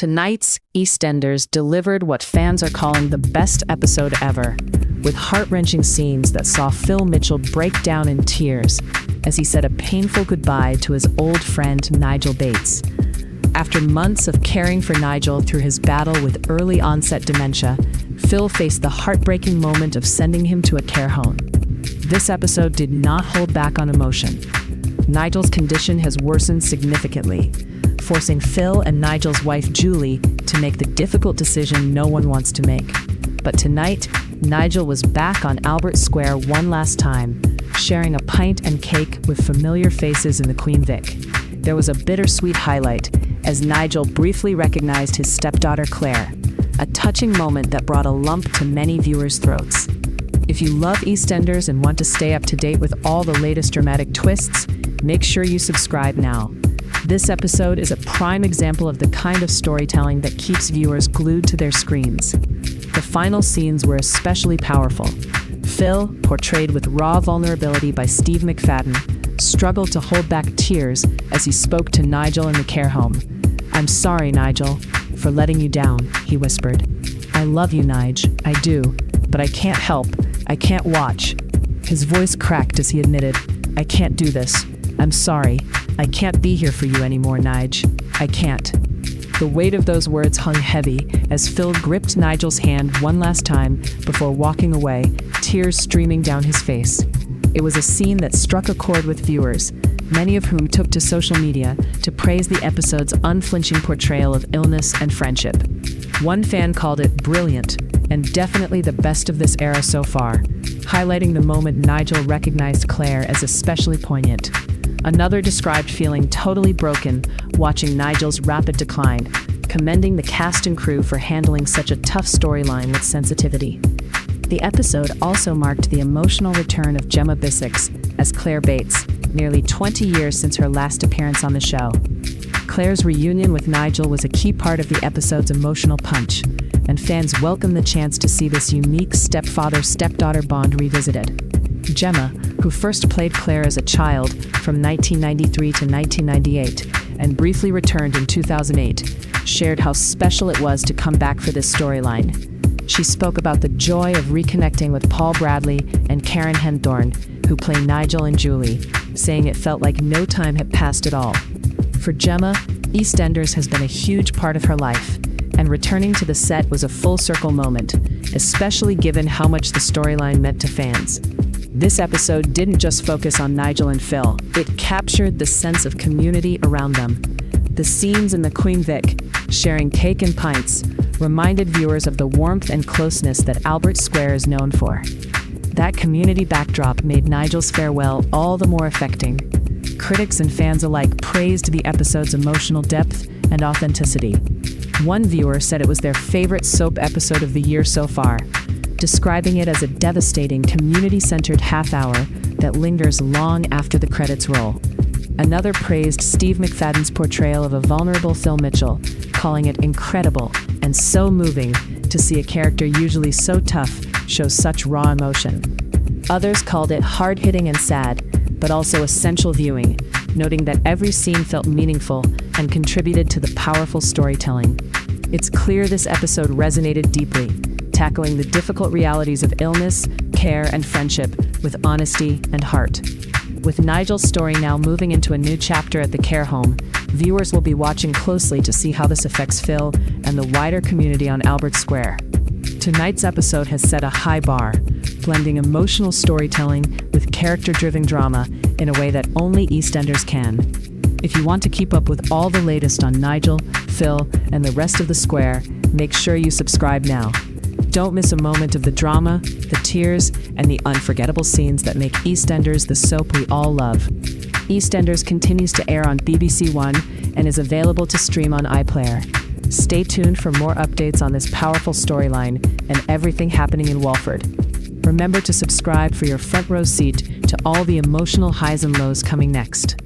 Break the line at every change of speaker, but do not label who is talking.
Tonight's EastEnders delivered what fans are calling the best episode ever, with heart-wrenching scenes that saw Phil Mitchell break down in tears as he said a painful goodbye to his old friend Nigel Bates. After months of caring for Nigel through his battle with early onset dementia, Phil faced the heartbreaking moment of sending him to a care home. This episode did not hold back on emotion. Nigel's condition has worsened significantly, forcing Phil and Nigel's wife Julie to make the difficult decision no one wants to make. But tonight, Nigel was back on Albert Square one last time, sharing a pint and cake with familiar faces in the Queen Vic. There was a bittersweet highlight as Nigel briefly recognized his stepdaughter Clare, a touching moment that brought a lump to many viewers' throats. If you love EastEnders and want to stay up to date with all the latest dramatic twists, make sure you subscribe now. This episode is a prime example of the kind of storytelling that keeps viewers glued to their screens. The final scenes were especially powerful. Phil, portrayed with raw vulnerability by Steve McFadden, struggled to hold back tears as he spoke to Nigel in the care home. "I'm sorry, Nigel, for letting you down," he whispered. "I love you, Nige, I do, but I can't help. I can't watch." His voice cracked as he admitted, "I can't do this. I'm sorry. I can't be here for you anymore, Nige. I can't." The weight of those words hung heavy as Phil gripped Nigel's hand one last time before walking away, tears streaming down his face. It was a scene that struck a chord with viewers, many of whom took to social media to praise the episode's unflinching portrayal of illness and friendship. One fan called it brilliant and definitely the best of this era so far, highlighting the moment Nigel recognized Clare as especially poignant. Another described feeling totally broken watching Nigel's rapid decline, commending the cast and crew for handling such a tough storyline with sensitivity. The episode also marked the emotional return of Gemma Bissix as Clare Bates, nearly 20 years since her last appearance on the show. Clare's reunion with Nigel was a key part of the episode's emotional punch, and fans welcomed the chance to see this unique stepfather-stepdaughter bond revisited. Gemma, who first played Clare as a child from 1993 to 1998 and briefly returned in 2008, shared how special it was to come back for this storyline. She spoke about the joy of reconnecting with Paul Bradley and Karen Henthorne, who play Nigel and Julie, saying it felt like no time had passed at all. For Gemma, EastEnders has been a huge part of her life, and returning to the set was a full-circle moment, especially given how much the storyline meant to fans. This episode didn't just focus on Nigel and Phil, it captured the sense of community around them. The scenes in the Queen Vic, sharing cake and pints, reminded viewers of the warmth and closeness that Albert Square is known for. That community backdrop made Nigel's farewell all the more affecting. Critics and fans alike praised the episode's emotional depth and authenticity. One viewer said it was their favorite soap episode of the year so far, describing it as a devastating, community-centered half-hour that lingers long after the credits roll. Another praised Steve McFadden's portrayal of a vulnerable Phil Mitchell, calling it incredible and so moving to see a character usually so tough show such raw emotion. Others called it hard-hitting and sad, but also essential viewing, noting that every scene felt meaningful and contributed to the powerful storytelling. It's clear this episode resonated deeply, tackling the difficult realities of illness, care, and friendship with honesty and heart. With Nigel's story now moving into a new chapter at the care home, viewers will be watching closely to see how this affects Phil and the wider community on Albert Square. Tonight's episode has set a high bar, blending emotional storytelling with character-driven drama in a way that only EastEnders can. If you want to keep up with all the latest on Nigel, Phil, and the rest of the square, make sure you subscribe now. Don't miss a moment of the drama, the tears, and the unforgettable scenes that make EastEnders the soap we all love. EastEnders continues to air on BBC One and is available to stream on iPlayer. Stay tuned for more updates on this powerful storyline and everything happening in Walford. Remember to subscribe for your front row seat to all the emotional highs and lows coming next.